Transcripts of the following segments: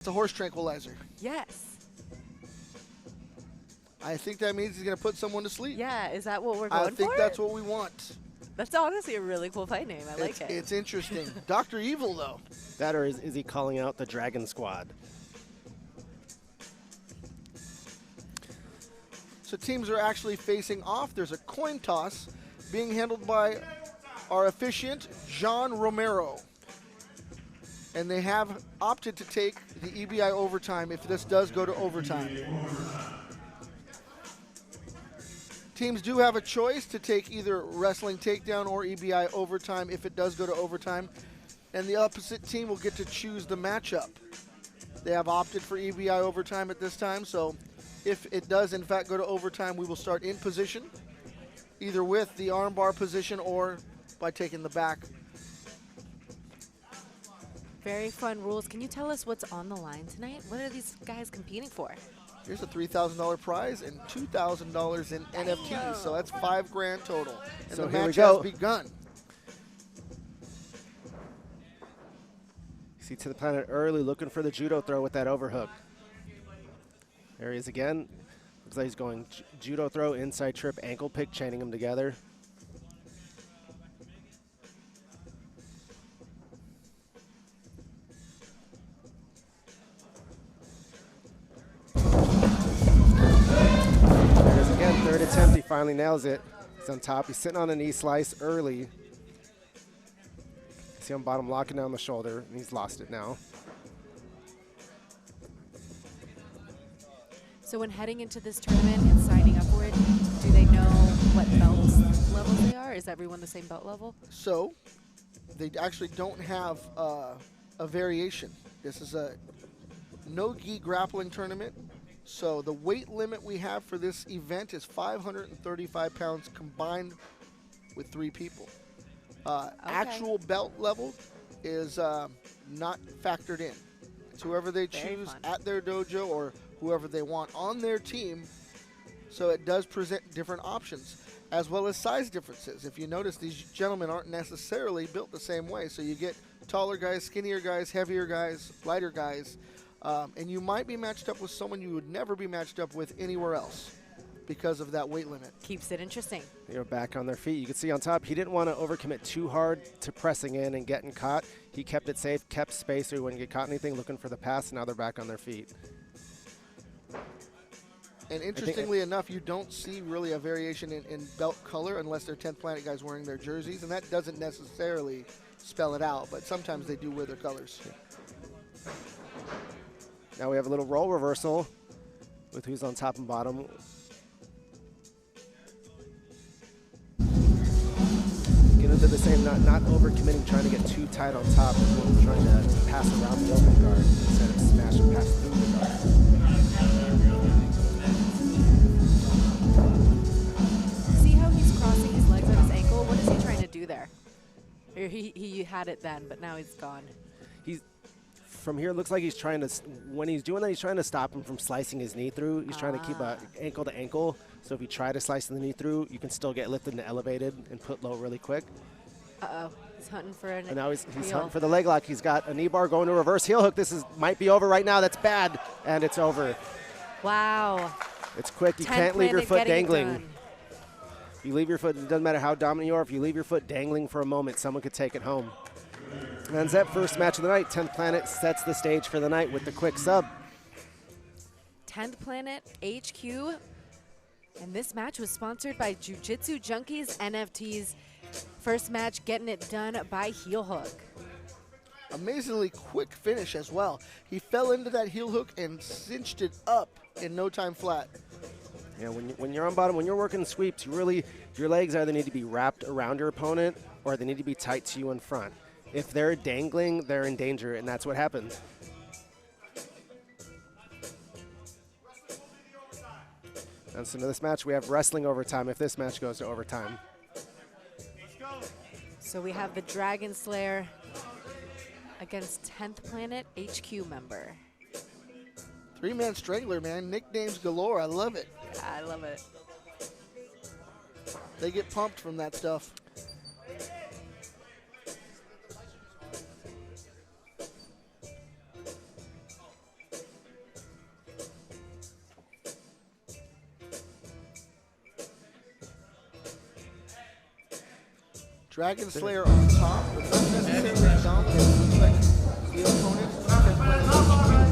It's a horse tranquilizer. Yes. I think that means he's going to put someone to sleep. Yeah, is that what we're going for? I think that's what we want. That's honestly a really cool fight name. I like it. It's interesting. Dr. Evil, though. That or is he calling out the Dragon Squad? So teams are actually facing off. There's a coin toss being handled by our officiant, John Romero. And they have opted to take the EBI overtime if this does go to overtime. Teams do have a choice to take either wrestling takedown or EBI overtime if it does go to overtime. And the opposite team will get to choose the matchup. They have opted for EBI overtime at this time, so if it does in fact go to overtime, we will start in position, either with the armbar position or by taking the back. Very fun rules. Can you tell us what's on the line tonight? What are these guys competing for? Here's a $3,000 prize and $2,000 in NFTs, so that's $5,000 total. And so the here match we go. has begun. See to the planet early, looking for the judo throw with that overhook. There he is again. Looks like he's going judo throw, inside trip, ankle pick, chaining them together. There it is again, third attempt, he finally nails it. He's on top, he's sitting on a knee slice early. See on bottom locking down the shoulder, and he's lost it now. So when heading into this tournament and signing up for it, do they know what belt levels they are? Is everyone the same belt level? So they actually don't have a variation. This is a no-gi grappling tournament. So the weight limit we have for this event is 535 pounds combined with 3 people. Actual belt level is not factored in. It's whoever they choose at their dojo or whoever they want on their team. So it does present different options as well as size differences. If you notice, these gentlemen aren't necessarily built the same way. So you get taller guys, skinnier guys, heavier guys, lighter guys. And you might be matched up with someone you would never be matched up with anywhere else because of that weight limit. Keeps it interesting. They're back on their feet. You can see on top, he didn't want to overcommit too hard to pressing in and getting caught. He kept it safe, kept space so he wouldn't get caught in anything, looking for the pass. Now they're back on their feet. And interestingly enough, you don't see really a variation in belt color unless they're 10th Planet guys wearing their jerseys, and that doesn't necessarily spell it out, but sometimes they do wear their colors. Yeah. Now we have a little role reversal with who's on top and bottom. Get into the same, not overcommitting, trying to get too tight on top, trying to pass around the open guard instead of smash and pass through the guard. See how he's crossing his legs on his ankle? What is he trying to do there? Or he had it then, but now he's gone. From here, it looks like he's trying to, when he's doing that, he's trying to stop him from slicing his knee through. He's trying to keep a ankle to ankle. So if you try to slice the knee through, you can still get lifted and elevated and put low really quick. Uh-oh, he's hunting for an And now he's hunting for the leg lock. He's got a knee bar going to reverse heel hook. This might be over right now. That's bad. And it's over. Wow. It's quick. You can't leave your foot dangling. If you leave your foot, it doesn't matter how dominant you are. If you leave your foot dangling for a moment, someone could take it home. And that first match of the night, 10th Planet sets the stage for the night with the quick sub. 10th Planet HQ. And this match was sponsored by Jiu-Jitsu Junkies NFTs. First match getting it done by heel hook. Amazingly quick finish as well. He fell into that heel hook and cinched it up in no time flat. Yeah, when you're on bottom, when you're working sweeps, your legs either need to be wrapped around your opponent or they need to be tight to you in front. If they're dangling, they're in danger, and that's what happens. And so in this match, we have wrestling overtime if this match goes to overtime. So we have the Dragon Slayer against 10th Planet HQ member. 3-man Strangler, man. Nicknames galore. I love it. Yeah, I love it. They get pumped from that stuff. Dragon Slayer on top, but not necessarily dominant. Looks like the opponent is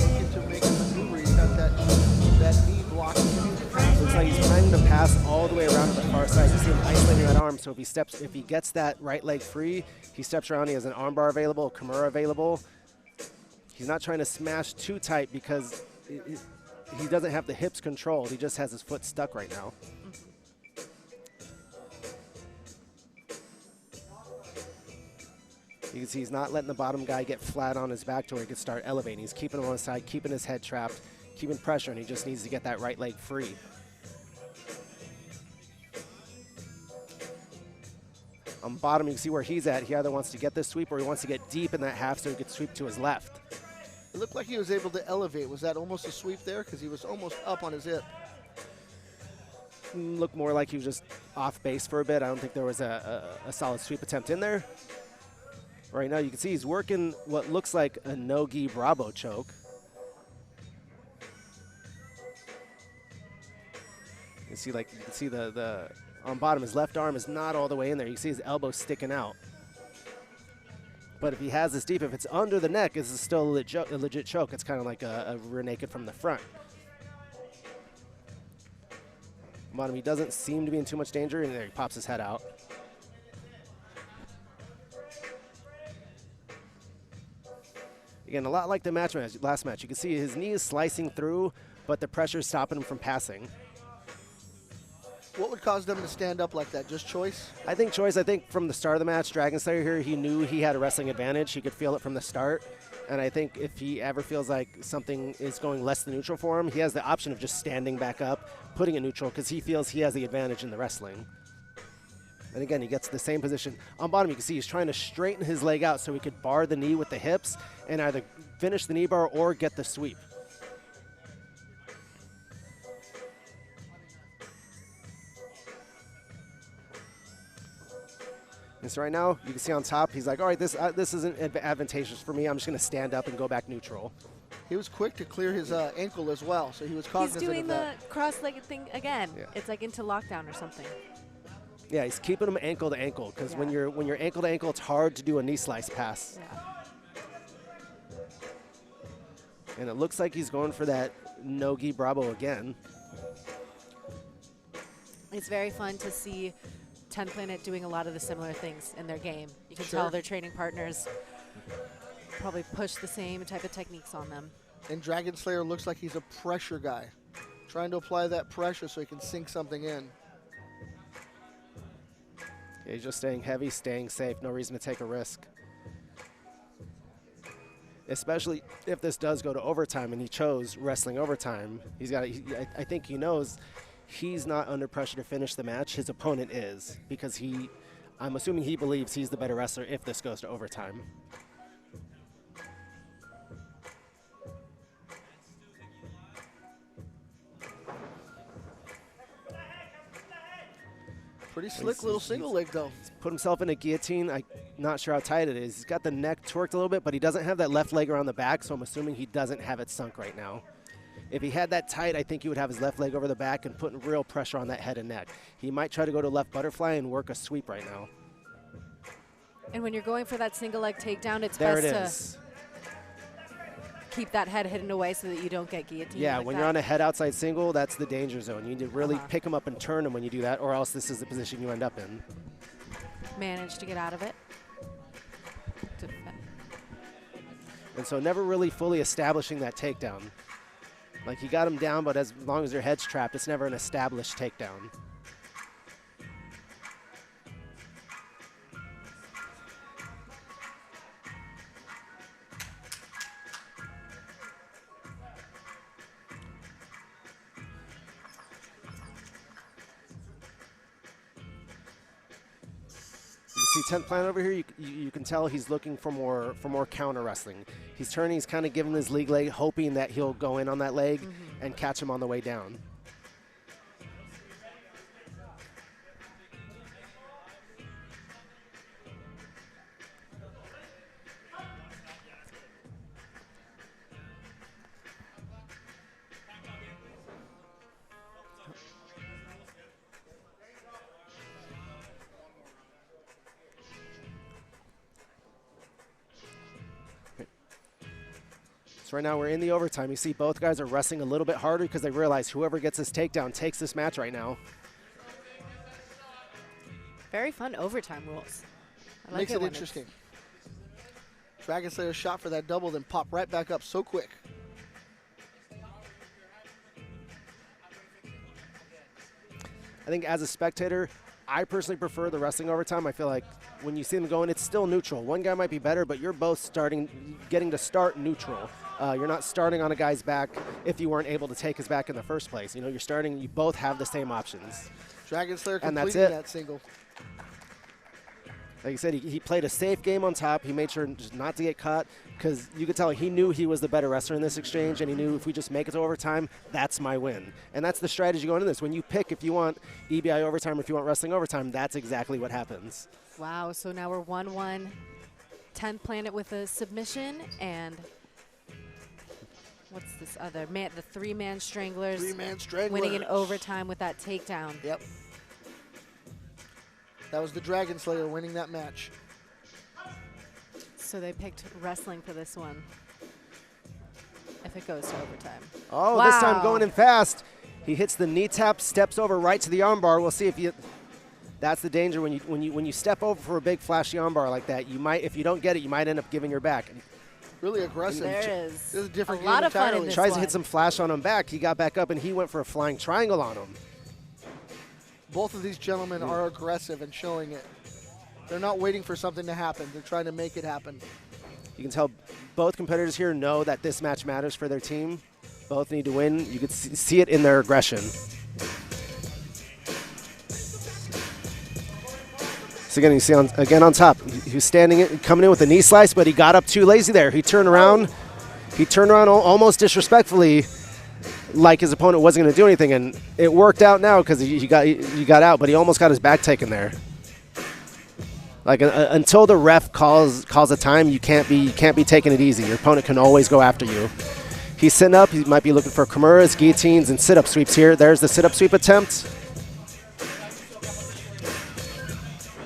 looking to make a maneuver. He's got that knee blocking him. Looks like he's trying to pass all the way around to the far side. You see him isolating that arm, so if he gets that right leg free, he steps around, he has an arm bar available, a Kimura available. He's not trying to smash too tight because he doesn't have the hips controlled. He just has his foot stuck right now. You can see he's not letting the bottom guy get flat on his back to where he can start elevating. He's keeping him on his side, keeping his head trapped, keeping pressure, and he just needs to get that right leg free. On bottom, you can see where he's at. He either wants to get this sweep or he wants to get deep in that half so he could sweep to his left. It looked like he was able to elevate. Was that almost a sweep there? Because he was almost up on his hip. Looked more like he was just off base for a bit. I don't think there was a solid sweep attempt in there. Right now, you can see he's working what looks like a no-gi Bravo choke. You see, the on bottom, his left arm is not all the way in there. You can see his elbow sticking out. But if he has this deep, if it's under the neck, this is still a legit choke. It's kind of like a rear naked from the front. Bottom, he doesn't seem to be in too much danger, and there he pops his head out. Again, a lot like the last match. You can see his knee is slicing through, but the pressure is stopping him from passing. What would cause them to stand up like that? Just choice? I think choice. I think from the start of the match, Dragon Slayer here, he knew he had a wrestling advantage. He could feel it from the start. And I think if he ever feels like something is going less than neutral for him, he has the option of just standing back up, putting it neutral, because he feels he has the advantage in the wrestling. And again, he gets the same position. On bottom, you can see he's trying to straighten his leg out so he could bar the knee with the hips and either finish the knee bar or get the sweep. And so right now, you can see on top, he's like, all right, this isn't advantageous for me. I'm just going to stand up and go back neutral. He was quick to clear his ankle as well, so he was cognizant He's doing of the that. cross-legged thing again. Yeah. It's like into lockdown or something. Yeah, he's keeping him ankle to ankle because when you're ankle to ankle, it's hard to do a knee slice pass. Yeah. And it looks like he's going for that no-gi Bravo again. It's very fun to see 10 Planet doing a lot of the similar things in their game. You can Sure. tell their training partners probably push the same type of techniques on them. And Dragon Slayer looks like he's a pressure guy, trying to apply that pressure so he can sink something in. Yeah, he's just staying heavy, staying safe. No reason to take a risk. Especially if this does go to overtime and he chose wrestling overtime. I think he knows he's not under pressure to finish the match. His opponent is, because I'm assuming he believes he's the better wrestler if this goes to overtime. Pretty slick little single leg, though. He's put himself in a guillotine. I'm not sure how tight it is. He's got the neck twerked a little bit, but he doesn't have that left leg around the back, so I'm assuming he doesn't have it sunk right now. If he had that tight, I think he would have his left leg over the back and putting real pressure on that head and neck. He might try to go to left butterfly and work a sweep right now. And when you're going for that single leg takedown, it's There best it is. to keep that head hidden away so that you don't get guillotined. Yeah, like when that. you're on a head outside single, that's the danger zone. You need to really Uh-huh. pick him up and turn him when you do that, or else this is the position you end up in. Manage to get out of it. And so never really fully establishing that takedown. Like, you got him down, but as long as your head's trapped, it's never an established takedown. You see 10th Planet over here, you can tell he's looking for more counter wrestling. He's turning, he's kind of giving his league leg, hoping that he'll go in on that leg and catch him on the way down. So right now we're in the overtime. You see both guys are wrestling a little bit harder because they realize whoever gets this takedown takes this match right now. Very fun overtime rules. I like Makes it interesting. Dragon Slayer shot for that double, then pop right back up so quick. I think as a spectator, I personally prefer the wrestling overtime. I feel like when you see them going, it's still neutral. One guy might be better, but you're both getting to start neutral. You're not starting on a guy's back if you weren't able to take his back in the first place. You know, you're starting, you both have the same options. Dragon Slayer And completing that's it. that single. Like I said, he played a safe game on top. He made sure just not to get caught because you could tell he knew he was the better wrestler in this exchange, and he knew if we just make it to overtime, that's my win. And that's the strategy going into this. When you pick if you want EBI overtime or if you want wrestling overtime, that's exactly what happens. Wow, so now we're 1-1. 10th Planet with a submission, and what's this other? The three-man Stranglers. Three-man Stranglers. Winning in overtime with that takedown. Yep. That was the Dragon Slayer winning that match. So they picked wrestling for this one. If it goes to overtime. Oh, wow. This time going in fast. He hits the knee tap, steps over right to the armbar. We'll see if you. That's the danger when you step over for a big flashy armbar like that. You might, if you don't get it, you might end up giving your back. Really aggressive. There it is. This is a different a lot game of fun in entirely. this Tries one. to hit some flash on him back. He got back up and he went for a flying triangle on him. Both of these gentlemen are aggressive and showing it. They're not waiting for something to happen. They're trying to make it happen. You can tell both competitors here know that this match matters for their team. Both need to win. You can see it in their aggression. So again, you see on top, he was coming in with a knee slice, but he got up too lazy there. He turned around. He turned around almost disrespectfully, like his opponent wasn't going to do anything, and it worked out now because he got out, but he almost got his back taken there. Like until the ref calls a time, you can't be taking it easy. Your opponent can always go after you. He's sitting up. He might be looking for Kimuras, guillotines, and sit-up sweeps here. There's the sit-up sweep attempt.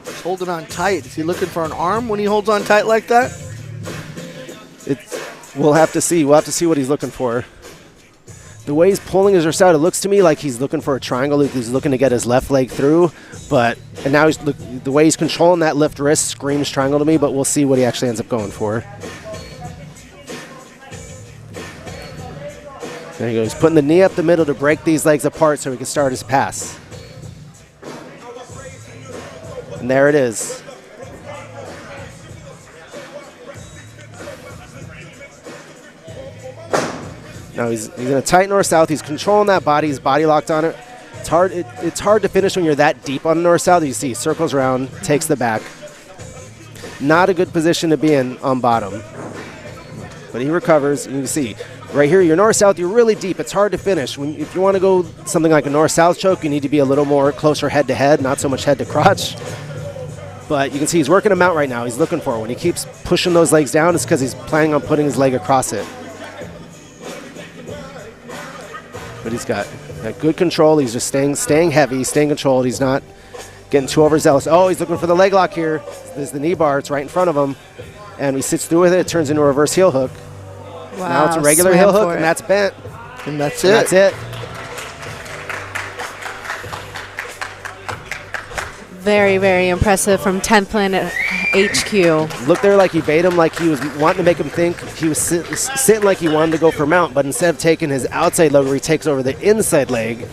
He's holding on tight. Is he looking for an arm when he holds on tight like that? We'll have to see. We'll have to see what he's looking for. The way he's pulling his wrist out, it looks to me like he's looking for a triangle. He's looking to get his left leg through, and now the way he's controlling that left wrist screams triangle to me, but we'll see what he actually ends up going for. There he goes, putting the knee up the middle to break these legs apart so he can start his pass. And there it is. Now he's in a tight north-south. He's controlling that body. He's body locked on it. It's hard to finish when you're that deep on the north-south. You see, circles around, takes the back. Not a good position to be in on bottom. But he recovers, and you can see, right here, you're north-south, you're really deep. It's hard to finish. If you want to go something like a north-south choke, you need to be a little more closer head-to-head, not so much head to crotch. But you can see he's working him out right now. He's looking for it. When he keeps pushing those legs down, it's because he's planning on putting his leg across it. But he's got good control. He's just staying heavy, staying controlled. He's not getting too overzealous. Oh, he's looking for the leg lock here. There's the knee bar. It's right in front of him. And he sits through with it. It turns into a reverse heel hook. Wow, now it's a regular heel hook, and that's bent. And that's And it. that's it. Very, very impressive from 10th Planet HQ. Looked there like he bait him, like he was wanting to make him think. He was sitting like he wanted to go for mount, but instead of taking his outside leg where he takes over the inside leg,